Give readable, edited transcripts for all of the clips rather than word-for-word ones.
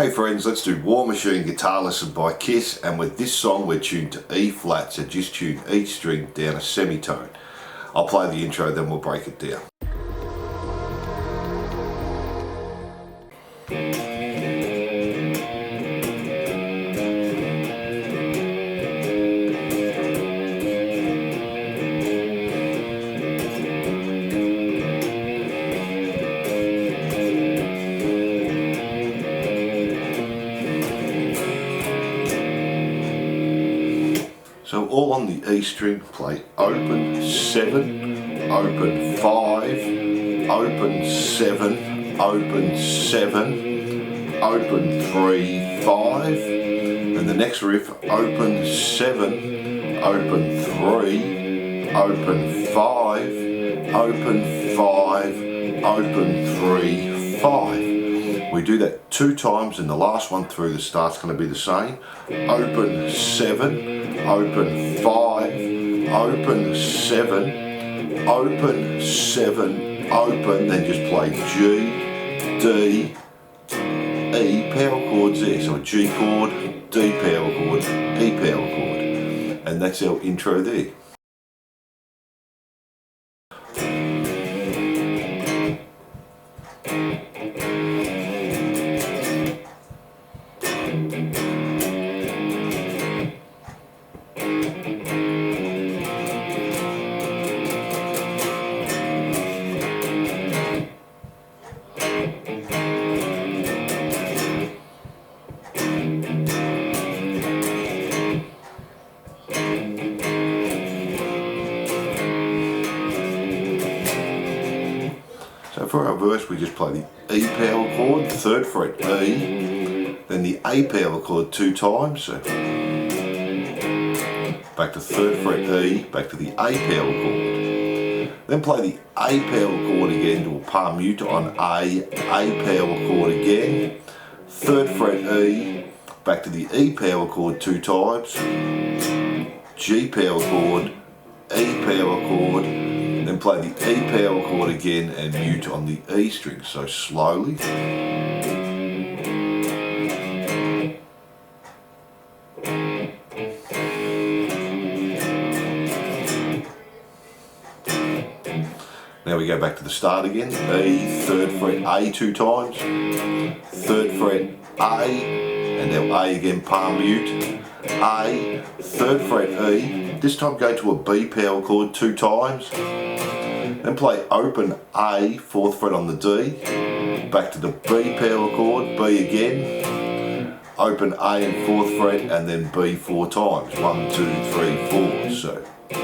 Hey friends, let's do War Machine Guitar Lesson by Kiss, and with this song we're tuned to E flat, so just tune each string down a semitone. I'll play the intro, then we'll break it down. So all on the E string, play open 7, open 5, open 7, open 7, open 3, 5, and the next riff, open 7, open 3, open 5, open 5, open 3, 5. We do that 2 times, and the last one through the start's going to be the same. Open 7, open 5, open 7, open 7, open, then just play G, D, E, power chords there. So a G chord, D power chord, E power chord. And that's our intro there. So for our verse, we just play the E power chord, 3rd fret E, then the A power chord 2 times, so back to 3rd fret E, back to the A power chord. Then play the A power chord again to a palm mute on A power chord again, 3rd fret E, back to the E power chord 2 times, G power chord, E power chord, then play the E power chord again and mute on the E string, so slowly. Now we go back to the start again, E, 3rd fret A 2 times, 3rd fret A, and now A again, palm mute, A, 3rd fret E, this time go to a B power chord 2 times, then play open A, 4th fret on the D, back to the B power chord, B again, open A and 4th fret, and then B 4 times, 1, 2, 3, 4, so 2,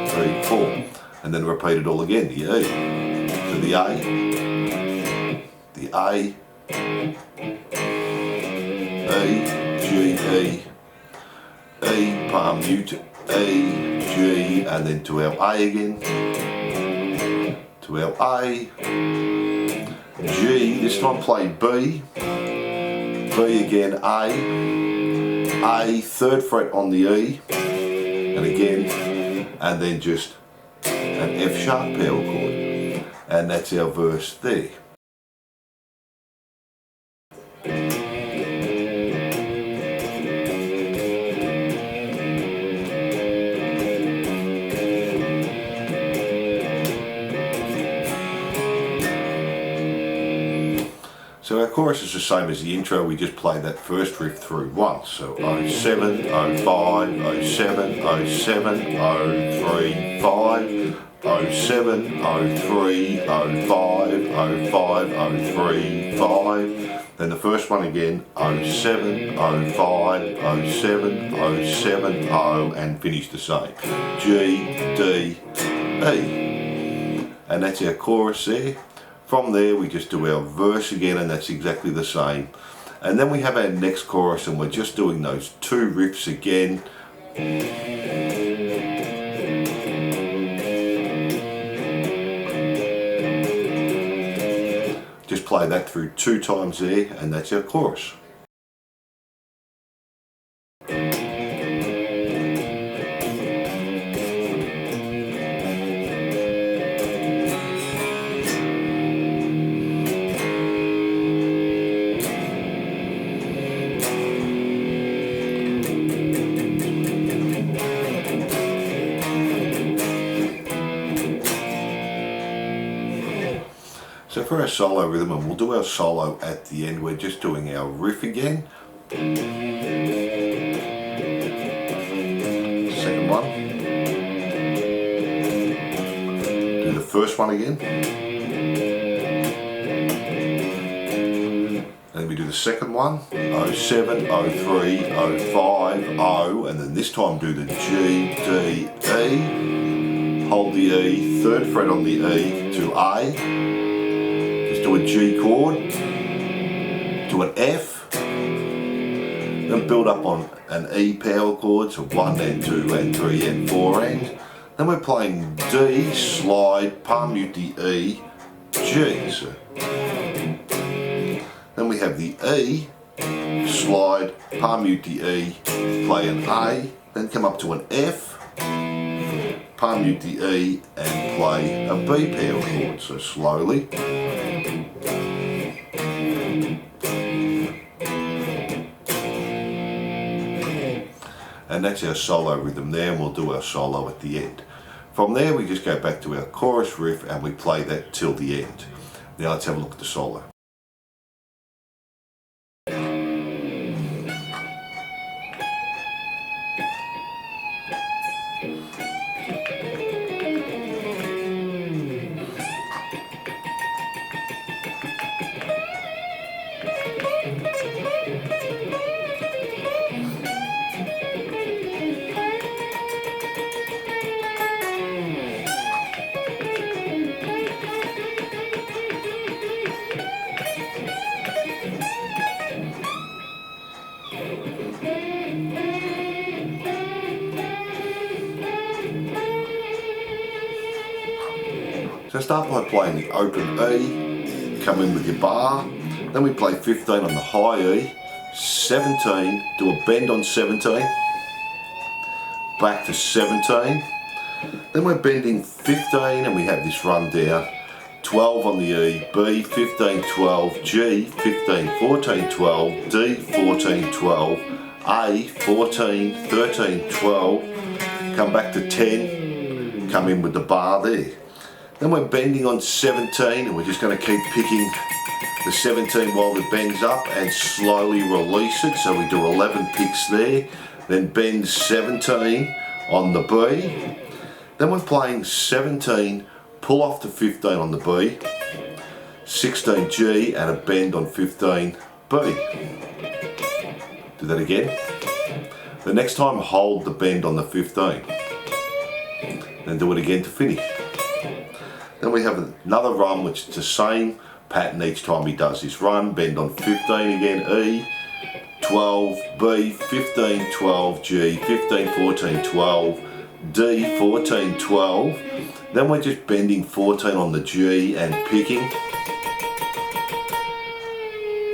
3, 4, and then repeat it all again, the E, to the A, E, G, E, palm mute, E, G, and then to our A again, to our A, G, this time play B, B again, A, 3rd fret on the E, and again, and then just an F sharp power chord, and that's our verse there. So our chorus is the same as the intro, we just play that first riff through once. So 07, 05, 07, 07, 03, 5, 07, 03, 05, 05, 03, 5. Then the first one again, 07, 05, 07, 07, 0, and finish the same. G, D, E. And that's our chorus there. From there we just do our verse again, and that's exactly the same. And then we have our next chorus, and we're just doing those 2 riffs again. Just play that through 2 times there, and that's our chorus. for our solo rhythm, and we'll do our solo at the end, we're just doing our riff again. Second one. Do the first one again. Then we do the second one, 07, 03, 05, O, and then this time do the G, D, E, hold the E, third fret on the E to A, just do a G chord, do an F, then build up on an E power chord, so 1 and 2 and 3 and 4 and, then we're playing D, slide, palm mute the E, G. So then we have the E, slide, palm mute the E, play an A, then come up to an F, palm mute the E and play a B power chord, so slowly. And that's our solo rhythm there, and we'll do our solo at the end. From there we just go back to our chorus riff and we play that till the end. Now let's have a look at the solo. So start by playing the open E, come in with your bar, then we play 15 on the high E, 17, do a bend on 17, back to 17, then we're bending 15 and we have this run down, 12 on the E, B, 15, 12, G, 15, 14, 12, D, 14, 12, A, 14, 13, 12, come back to 10, come in with the bar there. Then we're bending on 17 and we're just going to keep picking the 17 while it bends up and slowly release it. So we do 11 picks there, then bend 17 on the B. Then we're playing 17, pull off to 15 on the B, 16 G and a bend on 15 B. Do that again. The next time hold the bend on the 15. Then do it again to finish. Then we have another run which is the same pattern each time he does this run. Bend on 15 again, E, 12, B, 15, 12, G, 15, 14, 12, D, 14, 12. Then we're just bending 14 on the G and picking.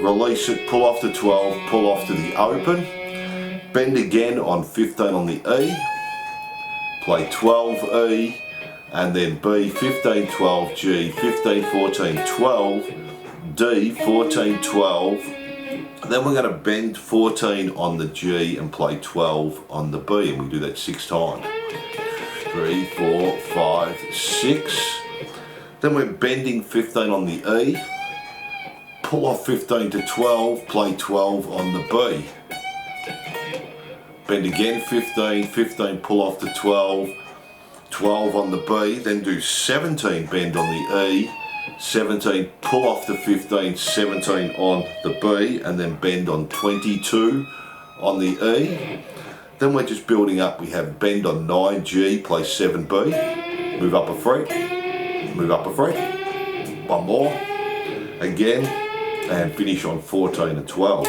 Release it, pull off to 12, pull off to the open. Bend again on 15 on the E. Play 12 E. And then B, 15, 12, G, 15, 14, 12, D, 14, 12. Then we're going to bend 14 on the G and play 12 on the B, and we do that 6 times. 3, 4, 5, 6. Then we're bending 15 on the E, pull off 15 to 12, play 12 on the B. Bend again 15, 15, pull off to 12, 12 on the B, then do 17 bend on the E, 17 pull off to 15, 17 on the B, and then bend on 22 on the E. Then we're just building up, we have bend on 9 G, play 7 B, move up a fret, move up a fret, one more, again, and finish on 14 and 12.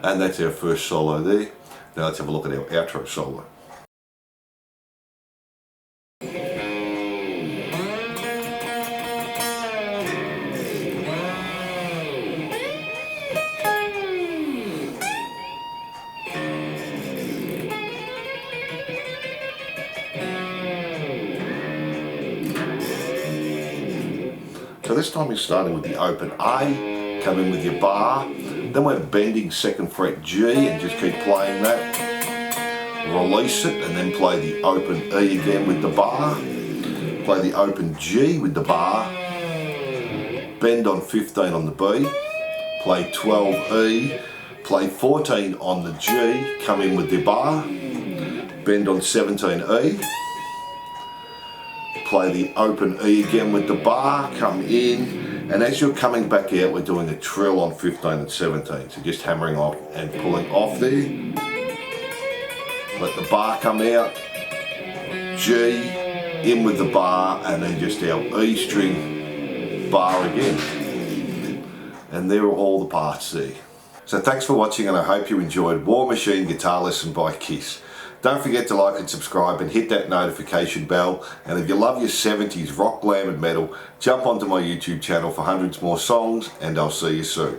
And that's our first solo there. Now let's have a look at our outro solo. So this time we're starting with the open A, come in with your bar, then we're bending 2nd fret G and just keep playing that. Release it and then play the open E again with the bar. play the open G with the bar, bend on 15 on the B, play 12 E, play 14 on the G, come in with the bar, bend on 17 E, play the open E again with the bar, come in, and as you're coming back out we're doing a trill on 15 and 17, so just hammering off and pulling off there, let the bar come out, G, in with the bar, and then just our E string bar again. And there are all the parts there. So thanks for watching, and I hope you enjoyed War Machine Guitar Lesson by Kiss. Don't forget to like and subscribe and hit that notification bell. And if you love your 70s rock, glam and metal, jump onto my YouTube channel for hundreds more songs, and I'll see you soon.